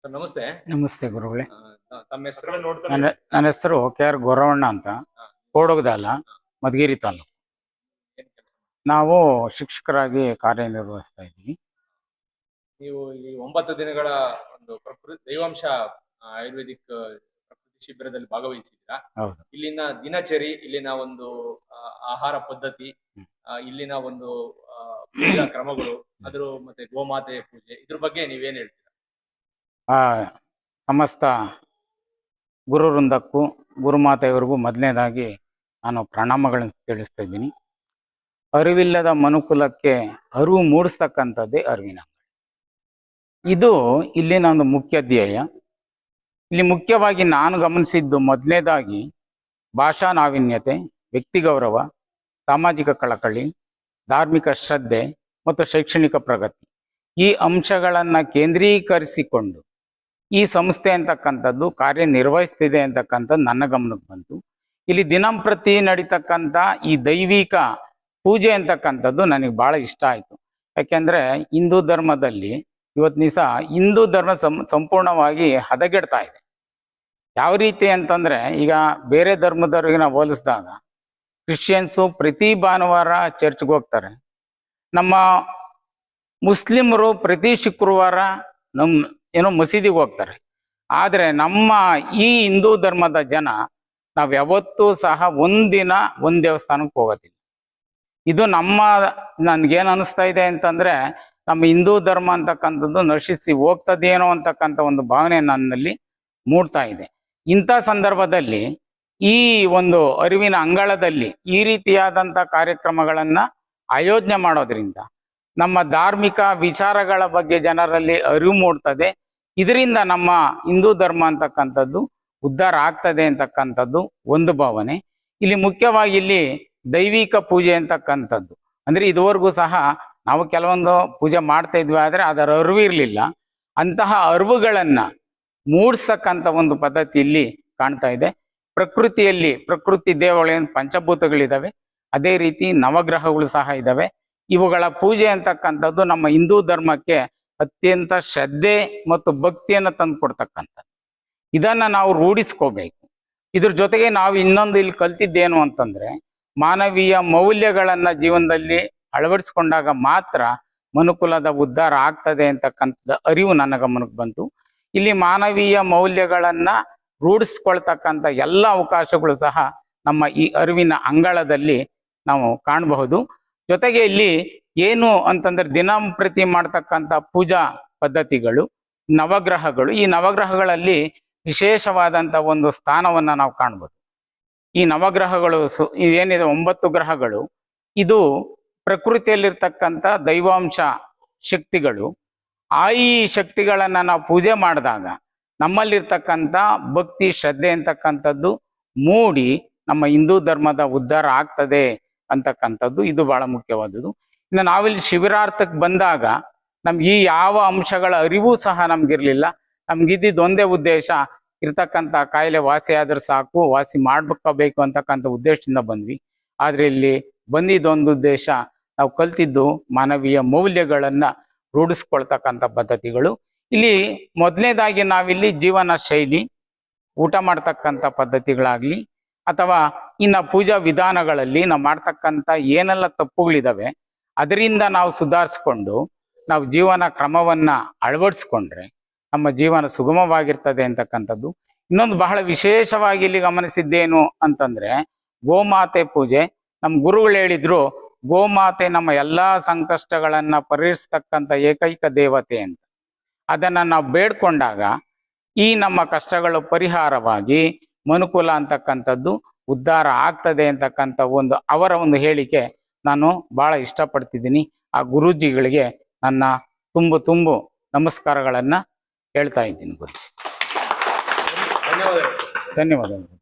Sir ನಮಸ್ತೆ. ನಮಸ್ತೆ ಗುರುಗಳೇ. ತಮ್ಮ ಹೆಸರು? ನನ್ನ ಹೆಸರು KR ಗೊರವಣ್ಣ ಅಂತ, ಕೋಡಗದಲ್ಲ, ಮಧುಗಿರಿ ತಾಲೂಕು. ನಾವು ಶಿಕ್ಷಕರಾಗಿ ಕಾರ್ಯನಿರ್ವಹಿಸ್ತಾ ಇದ್ದೀವಿ. ನೀವು ಈ 9 ದಿನಗಳ ಒಂದು ಪ್ರಕೃತಿ ದೈವಾಂಶ ಆಯುರ್ವೇದಿಕ್ ಪ್ರಕೃತಿ ಶಿಬಿರದಲ್ಲಿ ಭಾಗವಹಿಸಿದ್ದೀರಾ? ಹೌದು. ಇಲ್ಲಿನ ದಿನಚರಿ, ಇಲ್ಲಿನ ಒಂದು ಆಹಾರ ಪದ್ಧತಿ, ಇಲ್ಲಿನ ಒಂದು ಪೂಜಾ ಕ್ರಮಗಳು, ಅದ್ರ ಮತ್ತೆ ಗೋಮಾತೆ ಪೂಜೆ, ಇದ್ರ ಬಗ್ಗೆ ನೀವೇನ್ ಹೇಳ್ತೀರಾ? ಸಮಸ್ತ ಗುರು ವೃಂದಕ್ಕೂ ಗುರುಮಾತೆಯವರಿಗೂ ಮೊದಲನೇದಾಗಿ ನಾನು ಪ್ರಣಾಮಗಳನ್ನು ತಿಳಿಸ್ತಾ ಇದ್ದೀನಿ. ಅರಿವಿಲ್ಲದ ಮನುಕುಲಕ್ಕೆ ಅರಿವು ಮೂಡಿಸ್ತಕ್ಕಂಥದ್ದೇ ಅರಿವಿನ ಅಂಗಳ. ಇದು ಇಲ್ಲಿನ ಒಂದು ಮುಖ್ಯ ಧ್ಯೇಯ. ಇಲ್ಲಿ ಮುಖ್ಯವಾಗಿ ನಾನು ಗಮನಿಸಿದ್ದು ಮೊದಲನೇದಾಗಿ ಭಾಷಾ ನಾವೀನ್ಯತೆ, ವ್ಯಕ್ತಿ ಗೌರವ, ಸಾಮಾಜಿಕ ಕಳಕಳಿ, ಧಾರ್ಮಿಕ ಶ್ರದ್ಧೆ ಮತ್ತು ಶೈಕ್ಷಣಿಕ ಪ್ರಗತಿ, ಈ ಅಂಶಗಳನ್ನು ಕೇಂದ್ರೀಕರಿಸಿಕೊಂಡು ಈ ಸಂಸ್ಥೆ ಅಂತಕ್ಕಂಥದ್ದು ಕಾರ್ಯನಿರ್ವಹಿಸ್ತಿದೆ ಅಂತಕ್ಕಂಥದ್ದು ನನ್ನ ಗಮನಕ್ಕೆ ಬಂತು. ಇಲ್ಲಿ ದಿನಂಪ್ರತಿ ನಡೀತಕ್ಕಂಥ ಈ ದೈವಿಕ ಪೂಜೆ ಅಂತಕ್ಕಂಥದ್ದು ನನಗೆ ಭಾಳ ಇಷ್ಟ ಆಯಿತು. ಯಾಕೆಂದರೆ ಹಿಂದೂ ಧರ್ಮದಲ್ಲಿ ಇವತ್ತು ದಿವಸ ಹಿಂದೂ ಧರ್ಮ ಸಂಪೂರ್ಣವಾಗಿ ಹದಗೆಡ್ತಾ ಇದೆ. ಯಾವ ರೀತಿ ಅಂತಂದರೆ, ಈಗ ಬೇರೆ ಧರ್ಮದವ್ರಿಗೆ ನಾವು ಹೋಲಿಸಿದಾಗ ಕ್ರಿಶ್ಚಿಯನ್ಸು ಪ್ರತಿ ಭಾನುವಾರ ಚರ್ಚ್ಗೆ ಹೋಗ್ತಾರೆ, ನಮ್ಮ ಮುಸ್ಲಿಮರು ಪ್ರತಿ ಶುಕ್ರವಾರ ಮಸೀದಿಗೆ ಹೋಗ್ತಾರೆ. ಆದರೆ ನಮ್ಮ ಈ ಹಿಂದೂ ಧರ್ಮದ ಜನ ನಾವು ಯಾವತ್ತೂ ಸಹ ಒಂದಿನ ಒಂದು ದೇವಸ್ಥಾನಕ್ಕೆ ಹೋಗೋದಿಲ್ಲ. ಇದು ನನ್ಗೇನು ಅನಿಸ್ತಾ ಇದೆ ಅಂತಂದರೆ, ನಮ್ಮ ಹಿಂದೂ ಧರ್ಮ ಅಂತಕ್ಕಂಥದ್ದು ನಶಿಸಿ ಹೋಗ್ತದೇನೋ ಅಂತಕ್ಕಂಥ ಒಂದು ಭಾವನೆ ನನ್ನಲ್ಲಿ ಮೂಡ್ತಾ ಇದೆ. ಇಂಥ ಸಂದರ್ಭದಲ್ಲಿ ಈ ಒಂದು ಅರಿವಿನ ಅಂಗಳದಲ್ಲಿ ಈ ರೀತಿಯಾದಂಥ ಕಾರ್ಯಕ್ರಮಗಳನ್ನು ಆಯೋಜನೆ ಮಾಡೋದ್ರಿಂದ ನಮ್ಮ ಧಾರ್ಮಿಕ ವಿಚಾರಗಳ ಬಗ್ಗೆ ಜನರಲ್ಲಿ ಅರಿವು ಮೂಡ್ತದೆ. ಇದರಿಂದ ನಮ್ಮ ಹಿಂದೂ ಧರ್ಮ ಅಂತಕ್ಕಂಥದ್ದು ಉದ್ಧಾರ ಆಗ್ತದೆ ಅಂತಕ್ಕಂಥದ್ದು ಒಂದು ಭಾವನೆ. ಇಲ್ಲಿ ಮುಖ್ಯವಾಗಿ ಇಲ್ಲಿ ದೈವಿಕ ಪೂಜೆ ಅಂತಕ್ಕಂಥದ್ದು ಅಂದರೆ ಇದುವರೆಗೂ ಸಹ ನಾವು ಕೆಲವೊಂದು ಪೂಜೆ ಮಾಡ್ತಾ ಇದ್ವಿ, ಆದರೆ ಅದರ ಅರಿವು ಇರಲಿಲ್ಲ. ಅಂತಹ ಅರಿವುಗಳನ್ನು ಮೂಡಿಸ್ತಕ್ಕಂಥ ಒಂದು ಪದ್ಧತಿ ಇಲ್ಲಿ ಕಾಣ್ತಾ ಇದೆ. ಪ್ರಕೃತಿಯಲ್ಲಿ ಪ್ರಕೃತಿ ದೇವಗಳೇನು ಪಂಚಭೂತಗಳಿದ್ದಾವೆ, ಅದೇ ರೀತಿ ನವಗ್ರಹಗಳು ಸಹ ಇದ್ದಾವೆ. ಇವುಗಳ ಪೂಜೆ ಅಂತಕ್ಕಂಥದ್ದು ನಮ್ಮ ಹಿಂದೂ ಧರ್ಮಕ್ಕೆ ಅತ್ಯಂತ ಶ್ರದ್ಧೆ ಮತ್ತು ಭಕ್ತಿಯನ್ನು ತಂದು ಕೊಡ್ತಕ್ಕಂಥದ್ದು. ಇದನ್ನು ನಾವು ರೂಢಿಸ್ಕೋಬೇಕು. ಇದ್ರ ಜೊತೆಗೆ ನಾವು ಇನ್ನೊಂದು ಇಲ್ಲಿ ಕಲ್ತಿದ್ದೇನು ಅಂತಂದರೆ, ಮಾನವೀಯ ಮೌಲ್ಯಗಳನ್ನು ಜೀವನದಲ್ಲಿ ಅಳವಡಿಸ್ಕೊಂಡಾಗ ಮಾತ್ರ ಮನುಕುಲದ ಉದ್ಧಾರ ಆಗ್ತದೆ ಅಂತಕ್ಕಂಥದ್ದು ಅರಿವು ನನ್ನ ಗಮನಕ್ಕೆ ಬಂತು. ಇಲ್ಲಿ ಮಾನವೀಯ ಮೌಲ್ಯಗಳನ್ನು ರೂಢಿಸ್ಕೊಳ್ತಕ್ಕಂಥ ಎಲ್ಲ ಅವಕಾಶಗಳು ಸಹ ನಮ್ಮ ಈ ಅರಿವಿನ ಅಂಗಳದಲ್ಲಿ ನಾವು ಕಾಣಬಹುದು. ಜೊತೆಗೆ ಇಲ್ಲಿ ಏನು ಅಂತಂದ್ರೆ ದಿನಂಪ್ರತಿ ಮಾಡ್ತಕ್ಕಂಥ ಪೂಜಾ ಪದ್ಧತಿಗಳು, ನವಗ್ರಹಗಳು, ಈ ನವಗ್ರಹಗಳಲ್ಲಿ ವಿಶೇಷವಾದಂಥ ಒಂದು ಸ್ಥಾನವನ್ನು ನಾವು ಕಾಣ್ಬೋದು. ಈ ನವಗ್ರಹಗಳು ಏನಿದೆ 9 ಗ್ರಹಗಳು, ಇದು ಪ್ರಕೃತಿಯಲ್ಲಿರ್ತಕ್ಕಂಥ ದೈವಾಂಶ ಶಕ್ತಿಗಳು. ಈ ಶಕ್ತಿಗಳನ್ನು ನಾವು ಪೂಜೆ ಮಾಡಿದಾಗ ನಮ್ಮಲ್ಲಿರ್ತಕ್ಕಂಥ ಭಕ್ತಿ ಶ್ರದ್ಧೆ ಅಂತಕ್ಕಂಥದ್ದು ಮೂಡಿ ನಮ್ಮ ಹಿಂದೂ ಧರ್ಮದ ಉದ್ಧಾರ ಆಗ್ತದೆ ಅಂತಕ್ಕಂಥದ್ದು ಇದು ಬಹಳ ಮುಖ್ಯವಾದದ್ದು. ಇನ್ನು ನಾವಿಲ್ಲಿ ಶಿಬಿರಾರ್ಥಕ್ಕೆ ಬಂದಾಗ ನಮ್ಗೆ ಈ ಯಾವ ಅಂಶಗಳ ಅರಿವು ಸಹ ನಮ್ಗಿರ್ಲಿಲ್ಲ. ನಮ್ಗಿದ್ದಿದ್ದು ಒಂದೇ ಉದ್ದೇಶ, ಇರ್ತಕ್ಕಂಥ ಕಾಯಿಲೆ ವಾಸಿ ಆದ್ರೆ ಸಾಕು, ವಾಸಿ ಮಾಡ್ಬೇಕು ಅಂತಕ್ಕಂಥ ಉದ್ದೇಶದಿಂದ ಬಂದ್ವಿ. ಆದರೆ ಇಲ್ಲಿ ಬಂದಿದ್ದೊಂದು ಉದ್ದೇಶ, ನಾವು ಕಲ್ತಿದ್ದು ಮಾನವೀಯ ಮೌಲ್ಯಗಳನ್ನು ರೂಢಿಸ್ಕೊಳ್ತಕ್ಕಂಥ ಪದ್ಧತಿಗಳು. ಇಲ್ಲಿ ಮೊದಲನೇದಾಗಿ ನಾವಿಲ್ಲಿ ಜೀವನ ಶೈಲಿ, ಊಟ ಮಾಡ್ತಕ್ಕಂಥ ಪದ್ಧತಿಗಳಾಗಲಿ ಅಥವಾ ಇನ್ನು ಪೂಜಾ ವಿಧಾನಗಳಲ್ಲಿ ನಾವು ಮಾಡ್ತಕ್ಕಂಥ ಏನೆಲ್ಲ ತಪ್ಪುಗಳಿದ್ದಾವೆ ಅದರಿಂದ ನಾವು ಸುಧಾರಿಸ್ಕೊಂಡು ನಾವು ಜೀವನ ಕ್ರಮವನ್ನು ಅಳವಡಿಸ್ಕೊಂಡ್ರೆ ನಮ್ಮ ಜೀವನ ಸುಗಮವಾಗಿರ್ತದೆ ಅಂತಕ್ಕಂಥದ್ದು. ಇನ್ನೊಂದು ಬಹಳ ವಿಶೇಷವಾಗಿ ಇಲ್ಲಿ ಗಮನಿಸಿದ್ದೇನು ಅಂತಂದರೆ, ಗೋಮಾತೆ ಪೂಜೆ. ನಮ್ಮ ಗುರುಗಳು ಹೇಳಿದ್ರು, ಗೋಮಾತೆ ನಮ್ಮ ಎಲ್ಲ ಸಂಕಷ್ಟಗಳನ್ನು ಪರಿಹರಿಸ್ತಕ್ಕಂಥ ಏಕೈಕ ದೇವತೆ ಅಂತ. ಅದನ್ನು ನಾವು ಬೇಡ್ಕೊಂಡಾಗ ಈ ನಮ್ಮ ಕಷ್ಟಗಳು ಪರಿಹಾರವಾಗಿ ಮನುಕುಲ ಅಂತಕ್ಕಂಥದ್ದು ಉದ್ಧಾರ ಆಗ್ತದೆ ಅಂತಕ್ಕಂಥ ಅವರ ಒಂದು ಹೇಳಿಕೆ ನಾನು ಭಾಳ ಇಷ್ಟಪಡ್ತಿದ್ದೀನಿ. ಆ ಗುರೂಜಿಗಳಿಗೆ ನನ್ನ ತುಂಬು ನಮಸ್ಕಾರಗಳನ್ನು ಹೇಳ್ತಾ ಇದ್ದೀನಿ. ಧನ್ಯವಾದಗಳು.